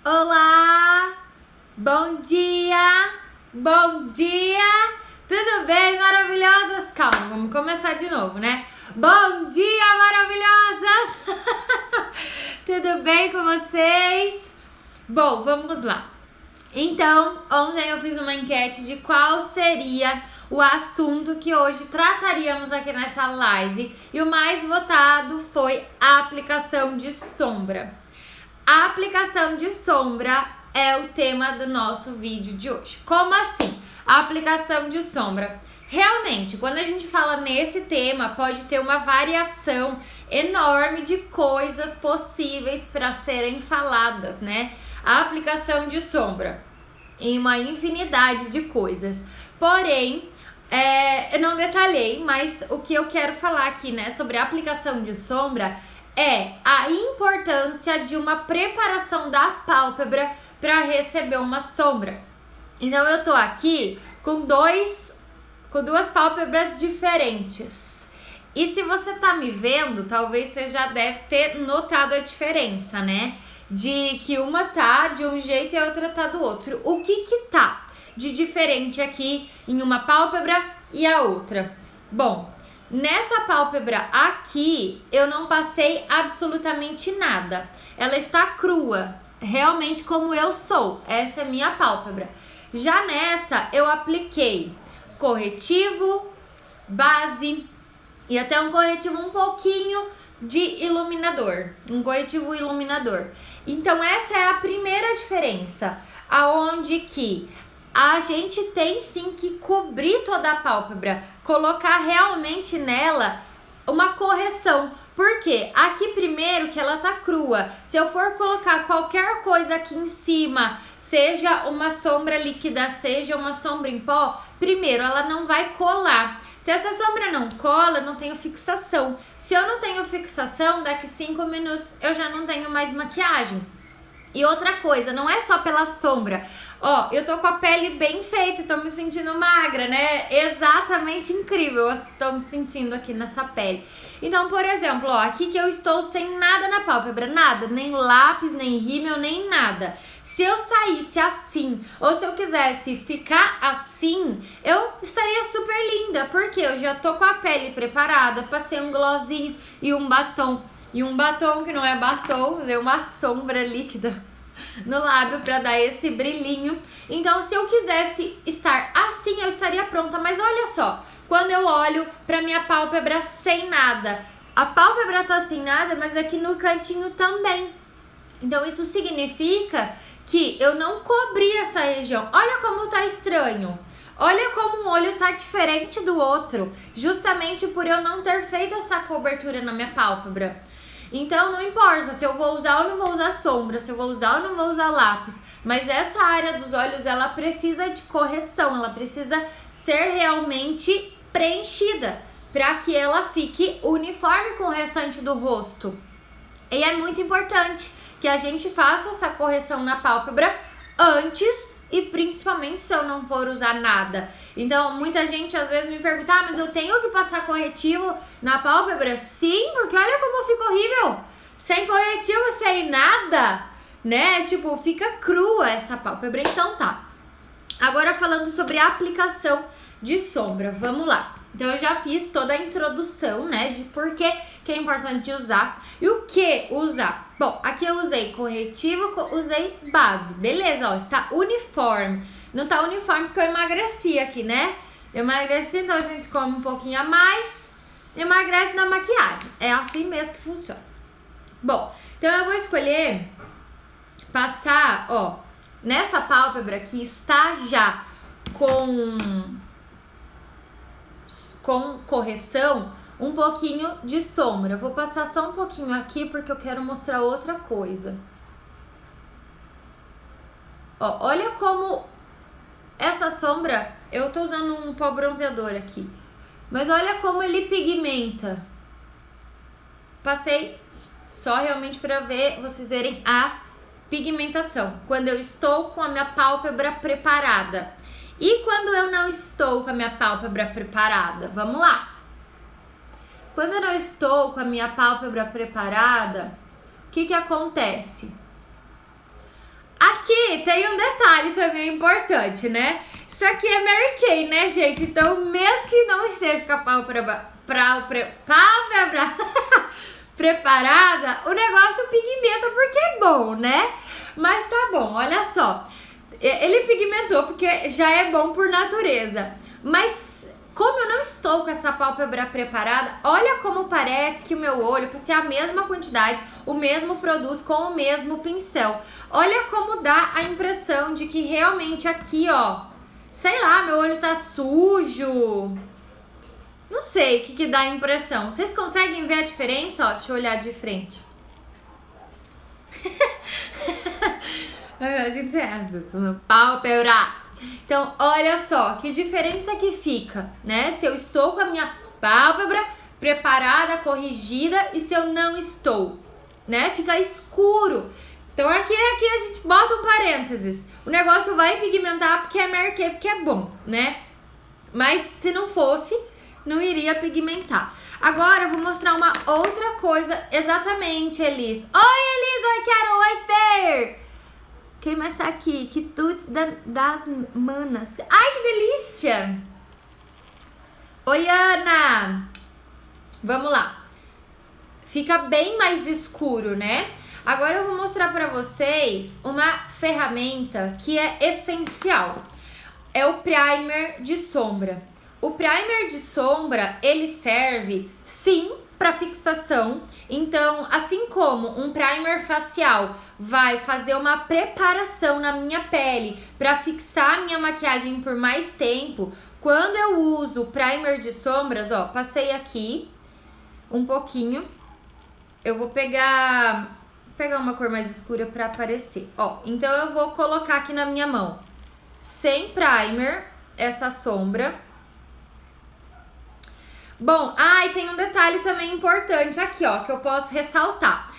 Olá! Bom dia! Bom dia! Tudo bem, maravilhosas? Calma, vamos começar de novo, né? Bom dia, maravilhosas! Tudo bem com vocês? Bom, vamos lá. Então, ontem eu fiz uma enquete de qual seria o assunto que hoje trataríamos aqui nessa live e o mais votado foi a aplicação de sombra. A aplicação de sombra é o tema do nosso vídeo de hoje. Como assim? A aplicação de sombra. Realmente, quando a gente fala nesse tema, pode ter uma variação enorme de coisas possíveis para serem faladas, né? A aplicação de sombra em uma infinidade de coisas. Porém, eu não detalhei, mas o que eu quero falar aqui, né, sobre a aplicação de sombra é a importância de uma preparação da pálpebra para receber uma sombra. Então eu tô aqui com duas pálpebras diferentes. E se você tá me vendo, talvez você já deve ter notado a diferença, né? De que uma tá de um jeito e a outra tá do outro. O que tá de diferente aqui em uma pálpebra e a outra? Bom, nessa pálpebra aqui, eu não passei absolutamente nada. Ela está crua, realmente como eu sou. Essa é minha pálpebra. Já nessa, eu apliquei corretivo, base e até um corretivo um pouquinho de iluminador. Um corretivo iluminador. Então, essa é a primeira diferença. Aonde que a gente tem sim que cobrir toda a pálpebra, colocar realmente nela uma correção. Porque aqui primeiro que ela tá crua, se eu for colocar qualquer coisa aqui em cima, seja uma sombra líquida, seja uma sombra em pó, primeiro ela não vai colar. Se essa sombra não cola, eu não tenho fixação. Se eu não tenho fixação, daqui 5 minutos eu já não tenho mais maquiagem. E outra coisa, não é só pela sombra. Ó, eu tô com a pele bem feita, tô me sentindo magra, né? Exatamente incrível, eu estou me sentindo aqui nessa pele. Então, por exemplo, ó, aqui que eu estou sem nada na pálpebra, nada, nem lápis, nem rímel, nem nada. Se eu saísse assim, ou se eu quisesse ficar assim, eu estaria super linda, porque eu já tô com a pele preparada, passei um glossinho e um batom. E um batom que não é batom, usei uma sombra líquida no lábio para dar esse brilhinho. Então, se eu quisesse estar assim, eu estaria pronta. Mas olha só, quando eu olho para minha pálpebra sem nada, a pálpebra tá sem nada, mas aqui no cantinho também. Então, isso significa que eu não cobri essa região. Olha como tá estranho. Olha como um olho tá diferente do outro, justamente por eu não ter feito essa cobertura na minha pálpebra. Então não importa se eu vou usar ou não vou usar sombra, se eu vou usar ou não vou usar lápis, mas essa área dos olhos ela precisa de correção, ela precisa ser realmente preenchida para que ela fique uniforme com o restante do rosto. E é muito importante que a gente faça essa correção na pálpebra antes e principalmente se eu não for usar nada. Então, muita gente às vezes me pergunta, mas eu tenho que passar corretivo na pálpebra? Sim, porque olha como fica horrível. Sem corretivo, sem nada, né? Tipo, fica crua essa pálpebra. Então tá. Agora falando sobre a aplicação de sombra, vamos lá. Então eu já fiz toda a introdução, né, de por que é importante usar e o que usar. Bom, aqui eu usei corretivo, usei base, beleza, ó, está uniforme. Não tá uniforme porque eu emagreci aqui, né? Eu emagreci, então a gente come um pouquinho a mais, emagrece na maquiagem. É assim mesmo que funciona. Bom, então eu vou escolher passar, ó, nessa pálpebra que está já com correção, um pouquinho de sombra. Eu vou passar só um pouquinho aqui porque eu quero mostrar outra coisa. Ó, olha como essa sombra, eu tô usando um pó bronzeador aqui, mas olha como ele pigmenta. Passei só realmente para ver, vocês verem a pigmentação. Quando eu estou com a minha pálpebra preparada. E quando eu não estou com a minha pálpebra preparada? Vamos lá. Quando eu não estou com a minha pálpebra preparada, o que acontece? Aqui tem um detalhe também importante, né? Isso aqui é Mary Kay, né, gente? Então, mesmo que não esteja com a pálpebra preparada, o negócio pigmenta porque é bom, né? Mas tá bom, olha só. Ele pigmentou porque já é bom por natureza. Mas como eu não estou com essa pálpebra preparada, olha como parece que o meu olho, para ser a mesma quantidade, o mesmo produto com o mesmo pincel. Olha como dá a impressão de que realmente aqui, ó, sei lá, meu olho tá sujo. Não sei o que dá a impressão. Vocês conseguem ver a diferença? Ó, deixa eu olhar de frente. A gente é isso no pálpebra. Então, olha só que diferença que fica, né? Se eu estou com a minha pálpebra preparada, corrigida e se eu não estou, né? Fica escuro. Então, aqui a gente bota um parênteses. O negócio vai pigmentar porque é Mary Kay, porque é bom, né? Mas se não fosse, não iria pigmentar. Agora, eu vou mostrar uma outra coisa exatamente, Elis. Oi, Elis! Oi, Carol! Oi, Fer! Quem mais tá aqui? Quitutes das manas. Ai, que delícia! Oi, Ana! Vamos lá. Fica bem mais escuro, né? Agora eu vou mostrar pra vocês uma ferramenta que é essencial. É o primer de sombra. O primer de sombra, ele serve, sim, para fixação. Então, assim como um primer facial vai fazer uma preparação na minha pele para fixar a minha maquiagem por mais tempo, quando eu uso o primer de sombras, ó, passei aqui um pouquinho. Eu vou pegar uma cor mais escura para aparecer, ó. Então, eu vou colocar aqui na minha mão, sem primer, essa sombra. Bom, e tem um detalhe também importante aqui, ó, que eu posso ressaltar.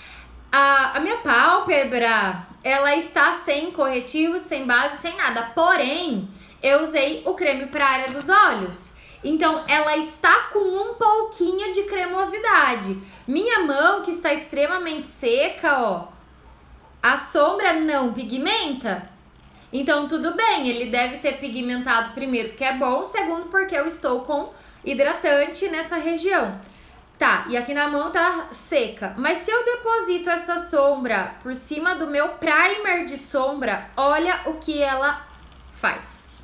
A minha pálpebra, ela está sem corretivo, sem base, sem nada. Porém, eu usei o creme para a área dos olhos. Então, ela está com um pouquinho de cremosidade. Minha mão, que está extremamente seca, ó, a sombra não pigmenta. Então, tudo bem, ele deve ter pigmentado primeiro, porque é bom. Segundo, porque eu estou com hidratante nessa região. Tá, e aqui na mão tá seca. Mas se eu deposito essa sombra por cima do meu primer de sombra, olha o que ela faz.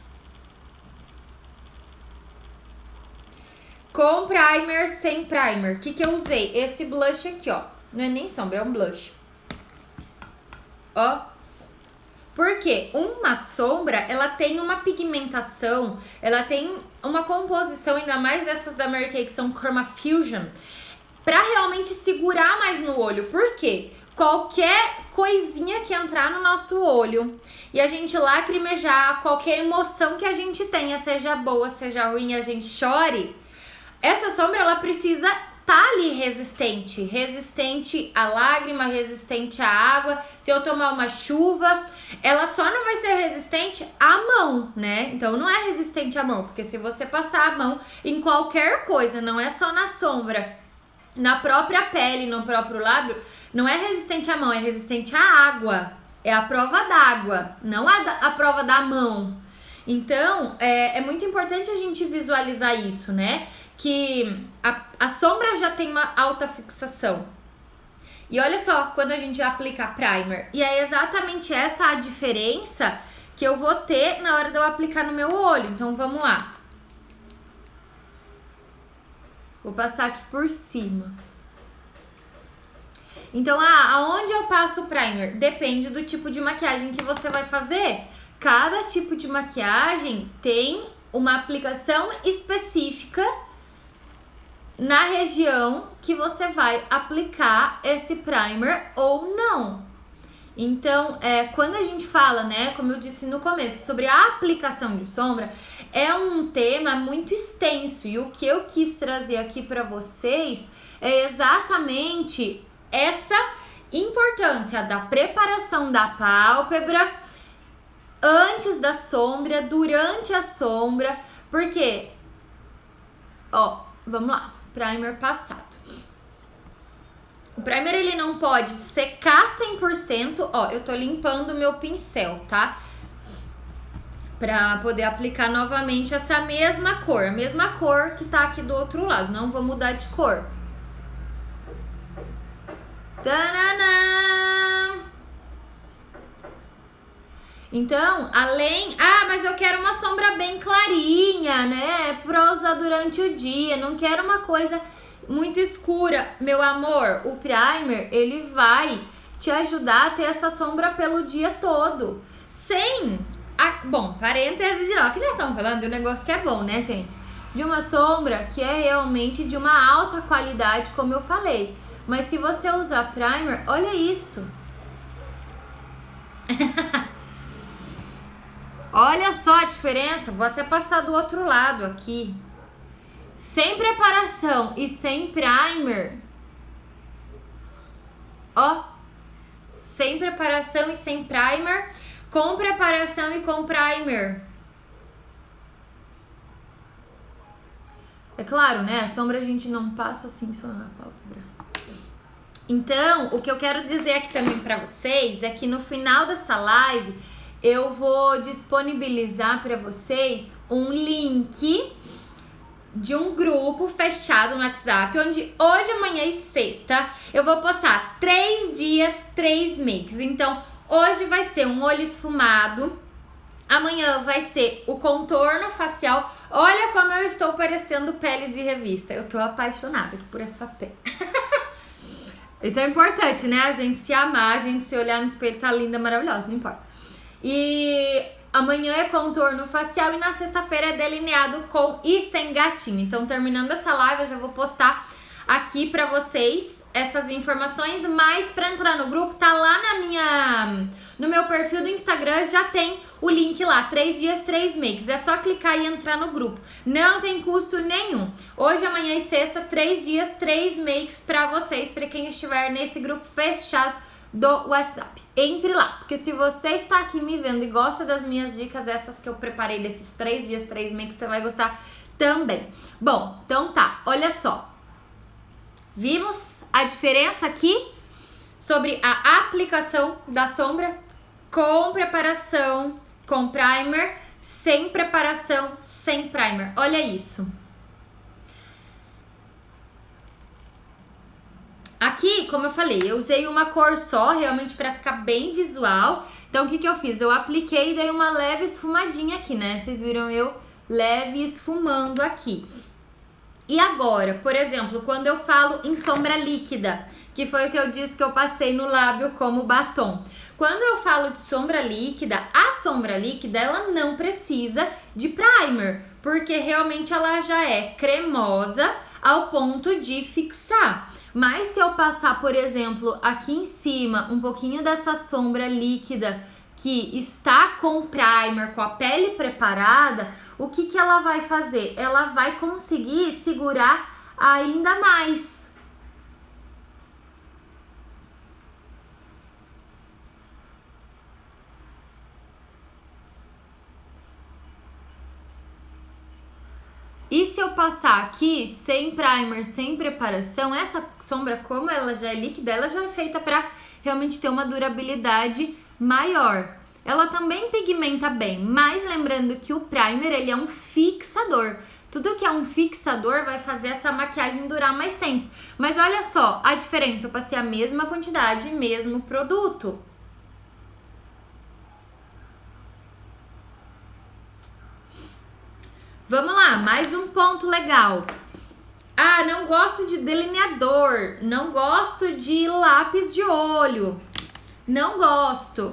Com primer, sem primer. O que eu usei? Esse blush aqui, ó. Não é nem sombra, é um blush. Ó. Porque uma sombra, ela tem uma pigmentação, ela tem uma composição, ainda mais essas da Mary Kay, que são Chroma Fusion, pra realmente segurar mais no olho. Por quê? Qualquer coisinha que entrar no nosso olho e a gente lacrimejar, qualquer emoção que a gente tenha, seja boa, seja ruim, a gente chore, essa sombra, ela precisa tá ali resistente à lágrima, resistente à água. Se eu tomar uma chuva, ela só não vai ser resistente à mão, né? Então não é resistente à mão, porque se você passar a mão em qualquer coisa, não é só na sombra, na própria pele, no próprio lábio, não é resistente à mão, é resistente à água. É a prova d'água, não a prova da mão. Então, é muito importante a gente visualizar isso, né? Que a sombra já tem uma alta fixação. E olha só, quando a gente aplica primer, e é exatamente essa a diferença que eu vou ter na hora de eu aplicar no meu olho. Então, vamos lá. Vou passar aqui por cima. Então, aonde eu passo o primer? Depende do tipo de maquiagem que você vai fazer. Cada tipo de maquiagem tem uma aplicação específica na região que você vai aplicar esse primer ou não. Então, quando a gente fala, né, como eu disse no começo, sobre a aplicação de sombra, é um tema muito extenso. E o que eu quis trazer aqui para vocês é exatamente essa importância da preparação da pálpebra antes da sombra, durante a sombra, porque, ó, vamos lá. Primer passado. O primer ele não pode secar 100%. Ó, eu tô limpando o meu pincel, tá? Pra poder aplicar novamente essa mesma cor. A mesma cor que tá aqui do outro lado. Não vou mudar de cor. Tananã! Então, além... Ah, mas eu quero uma sombra bem clarinha, né? Pra usar durante o dia. Não quero uma coisa muito escura. Meu amor, o primer, ele vai te ajudar a ter essa sombra pelo dia todo. Sem... Bom, parênteses de novo. Aqui nós estamos falando de um negócio que é bom, né, gente? De uma sombra que é realmente de uma alta qualidade, como eu falei. Mas se você usar primer, olha isso. Olha só a diferença. Vou até passar do outro lado aqui. Sem preparação e sem primer. Ó. Sem preparação e sem primer. Com preparação e com primer. É claro, né? A sombra a gente não passa assim só na pálpebra. Então, o que eu quero dizer aqui também pra vocês é que no final dessa live eu vou disponibilizar pra vocês um link de um grupo fechado no WhatsApp, onde hoje, amanhã e sexta eu vou postar 3 dias, 3 makes. Então, hoje vai ser um olho esfumado, amanhã vai ser o contorno facial. Olha como eu estou parecendo pele de revista. Eu tô apaixonada aqui por essa pele. Isso é importante, né? A gente se amar, a gente se olhar no espelho, tá linda, maravilhosa, não importa. E amanhã é contorno facial e na sexta-feira é delineado com e sem gatinho. Então, terminando essa live, eu já vou postar aqui pra vocês essas informações. Mas pra entrar no grupo, tá lá no meu perfil do Instagram, já tem o link lá, 3 dias, 3 makes. É só clicar e entrar no grupo. Não tem custo nenhum. Hoje, amanhã e sexta, 3 dias, 3 makes pra vocês, pra quem estiver nesse grupo fechado do WhatsApp. Entre lá, porque se você está aqui me vendo e gosta das minhas dicas, essas que eu preparei desses 3 dias, 3 makes, você vai gostar também. Bom, então tá, olha só. Vimos a diferença aqui sobre a aplicação da sombra com preparação, com primer, sem preparação, sem primer. Olha isso. Aqui, como eu falei, eu usei uma cor só, realmente pra ficar bem visual. Então, o que eu fiz? Eu apliquei e dei uma leve esfumadinha aqui, né? Vocês viram eu leve esfumando aqui. E agora, por exemplo, quando eu falo em sombra líquida, que foi o que eu disse que eu passei no lábio como batom. Quando eu falo de sombra líquida, a sombra líquida, ela não precisa de primer, porque realmente ela já é cremosa ao ponto de fixar. Mas se eu passar, por exemplo, aqui em cima, um pouquinho dessa sombra líquida que está com primer, com a pele preparada, o que ela vai fazer? Ela vai conseguir segurar ainda mais. E se eu passar aqui sem primer, sem preparação, essa sombra, como ela já é líquida, ela já é feita para realmente ter uma durabilidade maior. Ela também pigmenta bem, mas lembrando que o primer, ele é um fixador. Tudo que é um fixador vai fazer essa maquiagem durar mais tempo. Mas olha só a diferença, eu passei a mesma quantidade, mesmo produto. Vamos lá, mais um ponto legal. Ah, não gosto de delineador, não gosto de lápis de olho, não gosto.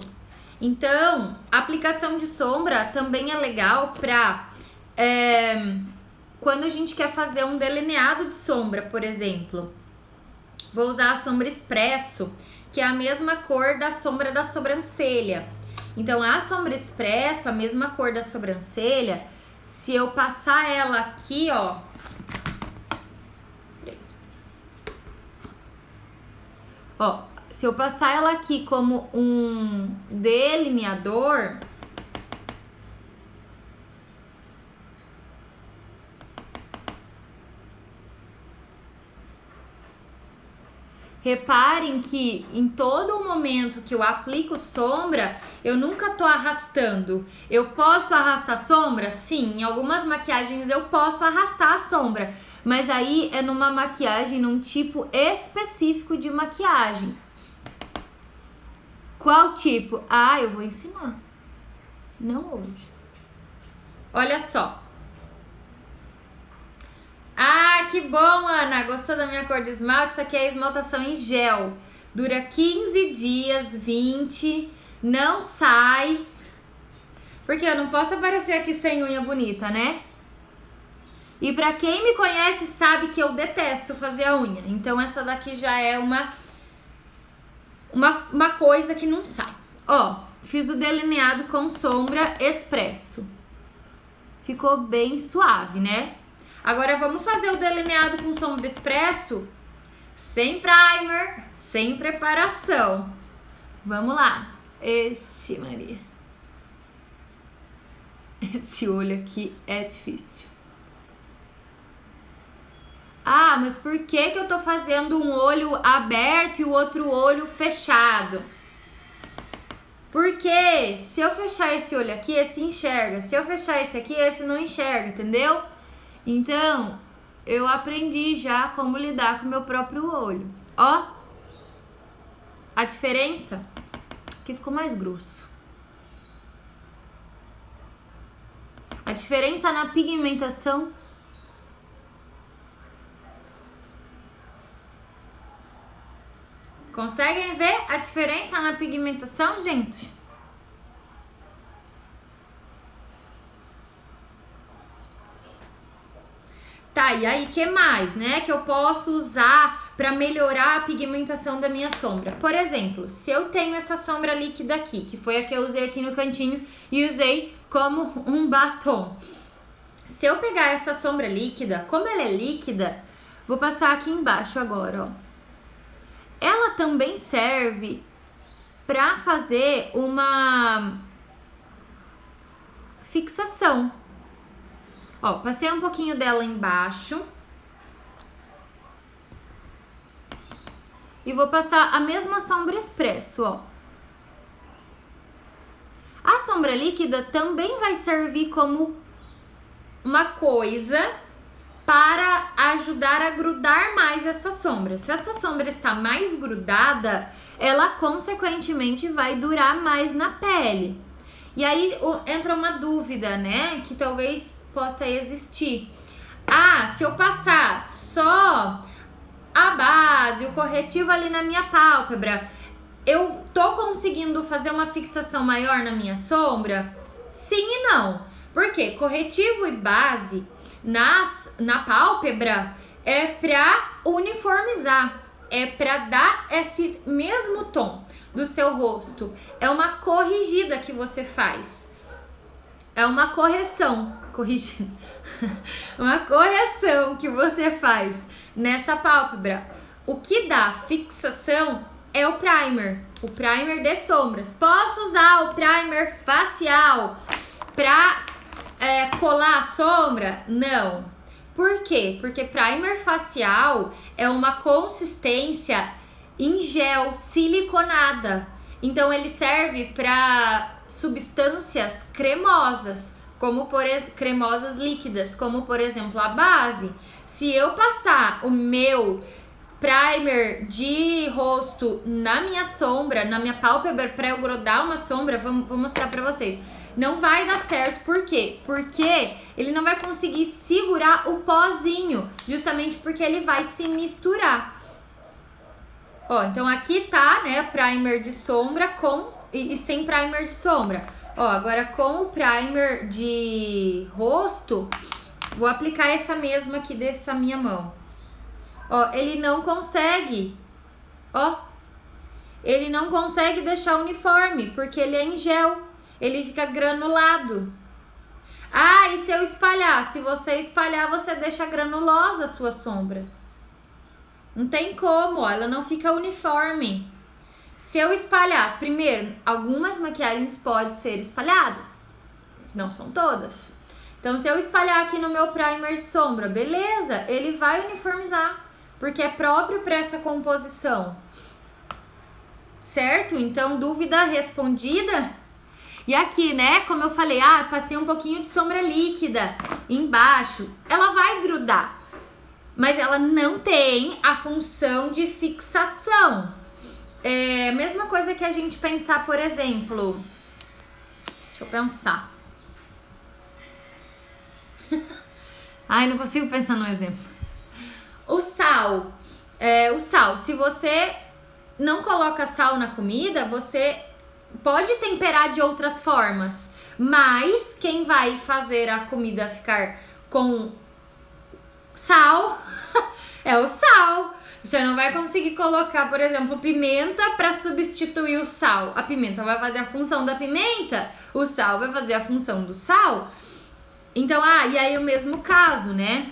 Então, a aplicação de sombra também é legal pra quando a gente quer fazer um delineado de sombra, por exemplo. Vou usar a sombra Expresso, que é a mesma cor da sombra da sobrancelha. Então, a sombra Expresso, a mesma cor da sobrancelha, se eu passar ela aqui, ó. Ó, se eu passar ela aqui como um delineador, Reparem que em todo momento que eu aplico sombra, eu nunca tô arrastando. Eu posso arrastar sombra? Sim, em algumas maquiagens eu posso arrastar a sombra. Mas aí é numa maquiagem, num tipo específico de maquiagem. Qual tipo? Ah, eu vou ensinar. Não hoje. Olha só. Ah, que bom, Ana. Gostou da minha cor de esmalte? Isso aqui é esmaltação em gel. Dura 15 dias, 20. Não sai. Porque eu não posso aparecer aqui sem unha bonita, né? E pra quem me conhece sabe que eu detesto fazer a unha. Então essa daqui já é uma coisa que não sai. Ó, fiz o delineado com sombra expresso. Ficou bem suave, né? Agora vamos fazer o delineado com sombra expresso sem primer, sem preparação. Vamos lá. Ixi, Maria. Esse olho aqui é difícil. Ah, mas por que que eu tô fazendo um olho aberto e o outro olho fechado? Porque se eu fechar esse olho aqui, esse enxerga. Se eu fechar esse aqui, esse não enxerga, entendeu? Então, eu aprendi já como lidar com o meu próprio olho. Ó, a diferença que ficou mais grosso. A diferença na pigmentação. Conseguem ver a diferença na pigmentação, gente? Tá, e aí, que mais, né, que eu posso usar para melhorar a pigmentação da minha sombra? Por exemplo, se eu tenho essa sombra líquida aqui, que foi a que eu usei aqui no cantinho e usei como um batom. Se eu pegar essa sombra líquida, como ela é líquida, vou passar aqui embaixo agora, ó. Ela também serve para fazer uma fixação. Ó, passei um pouquinho dela embaixo. E vou passar a mesma sombra expresso, ó. A sombra líquida também vai servir como uma coisa para ajudar a grudar mais essa sombra. Se essa sombra está mais grudada, ela consequentemente vai durar mais na pele. E aí entra uma dúvida, né, que talvez possa existir. Ah, se eu passar só a base, o corretivo ali na minha pálpebra, eu tô conseguindo fazer uma fixação maior na minha sombra? Sim e não. Por quê? Corretivo e base na pálpebra é pra uniformizar, é pra dar esse mesmo tom do seu rosto. É uma corrigida que você faz. É uma correção, uma correção que você faz nessa pálpebra. O que dá fixação é o primer de sombras. Posso usar o primer facial pra colar a sombra? Não. Por quê? Porque primer facial é uma consistência em gel siliconada. Então ele serve para substâncias cremosas, cremosas líquidas, como por exemplo a base. Se eu passar o meu primer de rosto na minha sombra, na minha pálpebra, para eu grudar uma sombra, vou mostrar para vocês. Não vai dar certo, por quê? Porque ele não vai conseguir segurar o pozinho, justamente porque ele vai se misturar. Ó, então aqui tá, né, primer de sombra com e sem primer de sombra. Ó, agora com o primer de rosto, vou aplicar essa mesma aqui dessa minha mão. Ó, ele não consegue, ó, ele não consegue deixar uniforme, porque ele é em gel, ele fica granulado. Ah, e se eu espalhar? Se você espalhar, você deixa granulosa a sua sombra. Não tem como, ó, ela não fica uniforme. Se eu espalhar, primeiro, algumas maquiagens podem ser espalhadas, não são todas. Então, se eu espalhar aqui no meu primer de sombra, beleza, ele vai uniformizar. porque é próprio para essa composição. Certo? Então, dúvida respondida. E aqui, né, como eu falei, passei um pouquinho de sombra líquida embaixo. Ela vai grudar, mas ela não tem a função de fixação. É a mesma coisa que a gente pensar, por exemplo... Deixa eu pensar. Ai, não consigo pensar no exemplo. O sal. O sal, se você não coloca sal na comida, você pode temperar de outras formas. Mas quem vai fazer a comida ficar com sal é o sal. Você não vai conseguir colocar, por exemplo, pimenta para substituir o sal. A pimenta vai fazer a função da pimenta, o sal vai fazer a função do sal. Então, e aí o mesmo caso, né?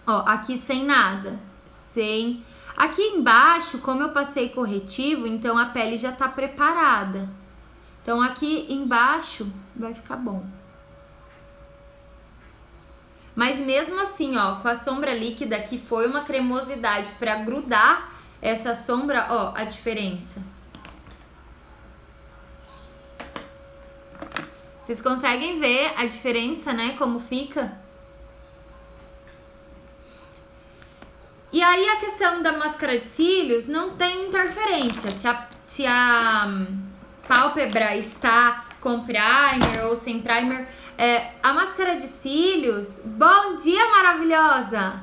Ó, aqui sem nada, sem... Aqui embaixo, como eu passei corretivo, então a pele já tá preparada. Então aqui embaixo vai ficar bom. Mas mesmo assim, ó, com a sombra líquida, que foi uma cremosidade para grudar essa sombra, ó, a diferença. Vocês conseguem ver a diferença, né, como fica? E aí a questão da máscara de cílios não tem interferência. Se a pálpebra está com primer ou sem primer... a máscara de cílios... Bom dia, maravilhosa!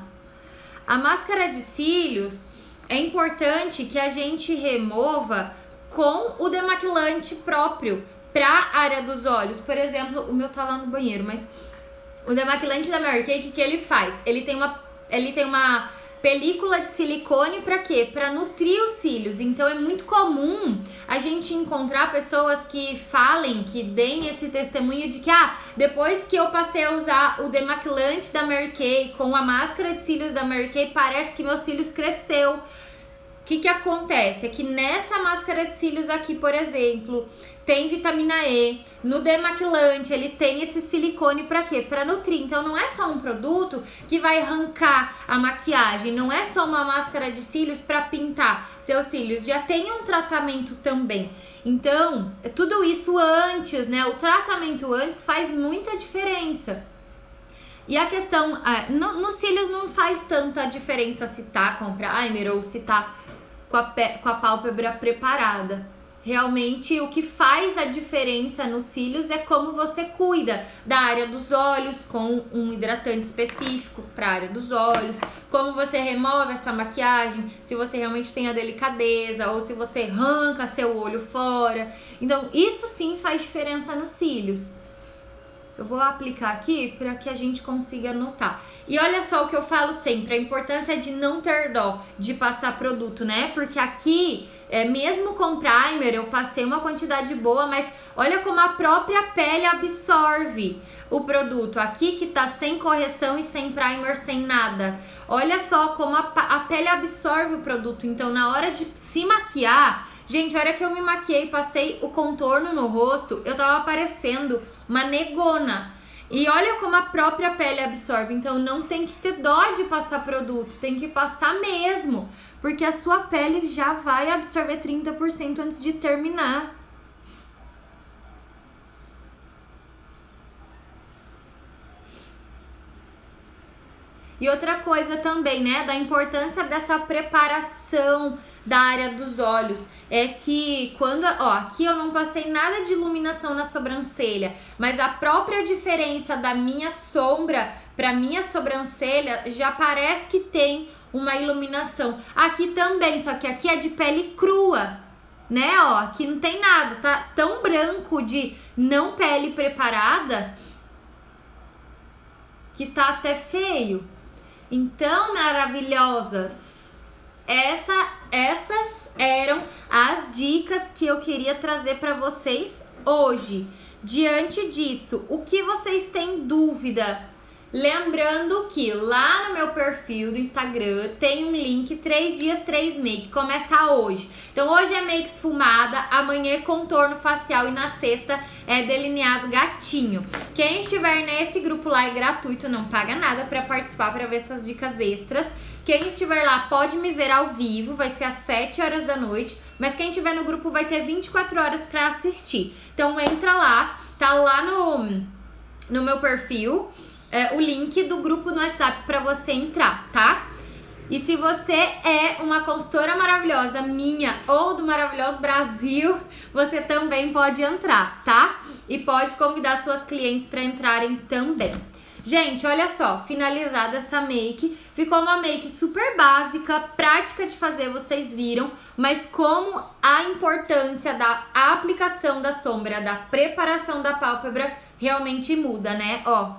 A máscara de cílios é importante que a gente remova com o demaquilante próprio para a área dos olhos. Por exemplo, o meu tá lá no banheiro, mas o demaquilante da Mary Kay, o que ele faz? Ele tem uma película de silicone para quê? Para nutrir os cílios. Então é muito comum a gente encontrar pessoas que falem, que deem esse testemunho de que depois que eu passei a usar o demaquilante da Mary Kay com a máscara de cílios da Mary Kay, parece que meus cílios cresceu. O que acontece? É que nessa máscara de cílios aqui, por exemplo, tem vitamina E. No demaquilante, ele tem esse silicone para quê? Para nutrir. Então, não é só um produto que vai arrancar a maquiagem. Não é só uma máscara de cílios para pintar seus cílios. Já tem um tratamento também. Então, tudo isso antes, né? O tratamento antes faz muita diferença. E a questão, nos cílios não faz tanta diferença se tá com primer ou se tá com a pálpebra preparada. Realmente o que faz a diferença nos cílios é como você cuida da área dos olhos com um hidratante específico para a área dos olhos, como você remove essa maquiagem, se você realmente tem a delicadeza ou se você arranca seu olho fora. Então isso sim faz diferença nos cílios. Eu vou aplicar aqui para que a gente consiga notar. E olha só o que eu falo sempre, a importância de não ter dó de passar produto, né? Porque aqui, mesmo com primer, eu passei uma quantidade boa, mas olha como a própria pele absorve o produto. Aqui que tá sem correção e sem primer, sem nada. Olha só como a pele absorve o produto. Então, na hora de se maquiar... Gente, a hora que eu me maquiei, passei o contorno no rosto, eu tava parecendo uma negona. E olha como a própria pele absorve. Então não tem que ter dó de passar produto, tem que passar mesmo. Porque a sua pele já vai absorver 30% antes de terminar. E outra coisa também, né, da importância dessa preparação da área dos olhos, é que quando, aqui eu não passei nada de iluminação na sobrancelha, mas a própria diferença da minha sombra para minha sobrancelha já parece que tem uma iluminação. Aqui também, só que aqui é de pele crua, né, aqui não tem nada, tá tão branco de não pele preparada que tá até feio. Então, maravilhosas, essas eram as dicas que eu queria trazer para vocês hoje. Diante disso, o que vocês têm dúvida? Lembrando que lá no meu perfil do Instagram tem um link 3 dias 3 make, começa hoje. Então hoje é make esfumada, amanhã é contorno facial e na sexta é delineado gatinho. Quem estiver nesse grupo lá é gratuito, não paga nada para participar, para ver essas dicas extras. Quem estiver lá pode me ver ao vivo, vai ser às 7 horas da noite, mas quem estiver no grupo vai ter 24 horas pra assistir. Então entra lá, tá lá no meu perfil, o link do grupo no WhatsApp pra você entrar, tá? E se você é uma consultora maravilhosa minha ou do Maravilhoso Brasil, você também pode entrar, tá? E pode convidar suas clientes para entrarem também. Gente, olha só, finalizada essa make, ficou uma make super básica, prática de fazer, vocês viram, mas como a importância da aplicação da sombra, da preparação da pálpebra realmente muda, né? Ó.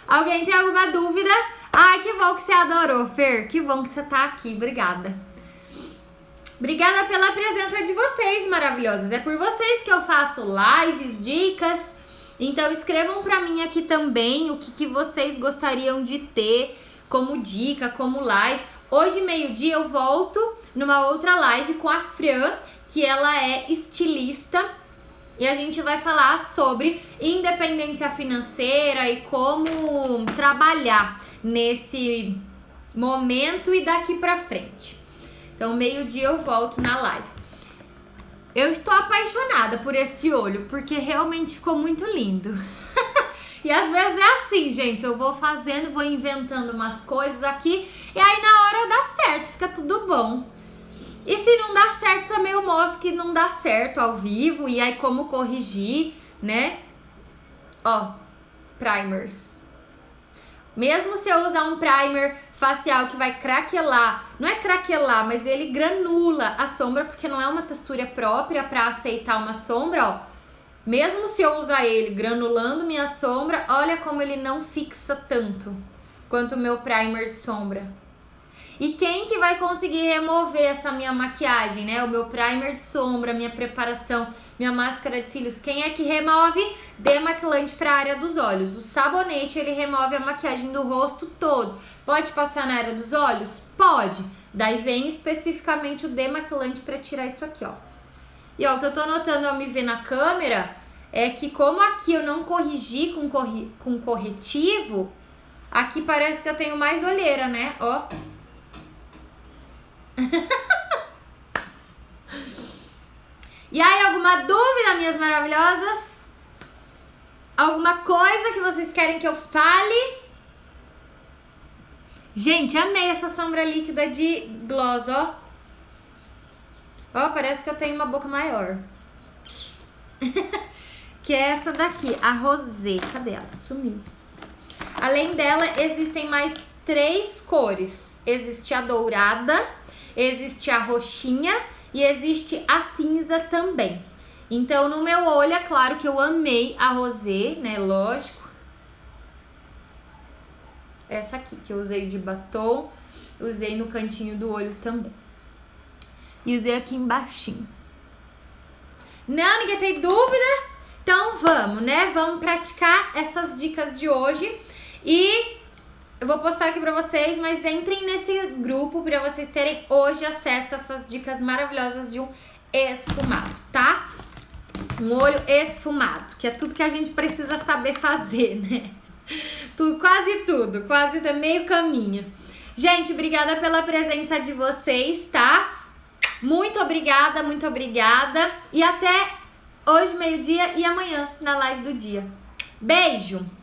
Alguém tem alguma dúvida? Ai, que bom que você adorou, Fer. Que bom que você tá aqui. Obrigada. Obrigada pela presença de vocês, maravilhosas. É por vocês que eu faço lives, dicas. Então, escrevam pra mim aqui também o que vocês gostariam de ter como dica, como live. Hoje, meio-dia, eu volto numa outra live com a Fran, que ela é estilista. E a gente vai falar sobre independência financeira e como trabalhar nesse momento e daqui pra frente. Então, meio-dia eu volto na live. Eu estou apaixonada por esse olho, porque realmente ficou muito lindo. E às vezes é assim, gente, eu vou fazendo, vou inventando umas coisas aqui, e aí na hora dá certo, fica tudo bom. E se não dá certo, também eu mostro que não dá certo ao vivo. E aí como corrigir, né? Ó, primers. Mesmo se eu usar um primer facial que vai craquelar, não é craquelar, mas ele granula a sombra, porque não é uma textura própria pra aceitar uma sombra, ó. Mesmo se eu usar ele granulando minha sombra, olha como ele não fixa tanto quanto o meu primer de sombra. E quem que vai conseguir remover essa minha maquiagem, né? O meu primer de sombra, minha preparação, minha máscara de cílios. Quem é que remove? Demaquilante para a área dos olhos. O sabonete, ele remove a maquiagem do rosto todo. Pode passar na área dos olhos? Pode. Daí vem especificamente o demaquilante para tirar isso aqui, ó. E ó, o que eu tô notando ao me ver na câmera é que como aqui eu não corrigi com corretivo, aqui parece que eu tenho mais olheira, né? Ó. E aí, alguma dúvida, minhas maravilhosas? Alguma coisa que vocês querem que eu fale? Gente, amei essa sombra líquida de gloss, ó. Ó, parece que eu tenho uma boca maior. Que é essa daqui, a Rosé. Cadê ela? Sumiu. Além dela, existem mais 3 cores. Existe a dourada, existe a roxinha e existe a cinza também. Então, no meu olho, é claro que eu amei a Rosé, né? Lógico. Essa aqui, que eu usei de batom. Usei no cantinho do olho também. E usei aqui embaixinho. Não, ninguém tem dúvida? Então, vamos, né? Vamos praticar essas dicas de hoje. E eu vou postar aqui pra vocês, mas entrem nesse grupo pra vocês terem hoje acesso a essas dicas maravilhosas de um esfumado, tá? Um olho esfumado, que é tudo que a gente precisa saber fazer, né? Quase meio caminho. Gente, obrigada pela presença de vocês, tá? Muito obrigada, muito obrigada. E até hoje, meio-dia, e amanhã na live do dia. Beijo!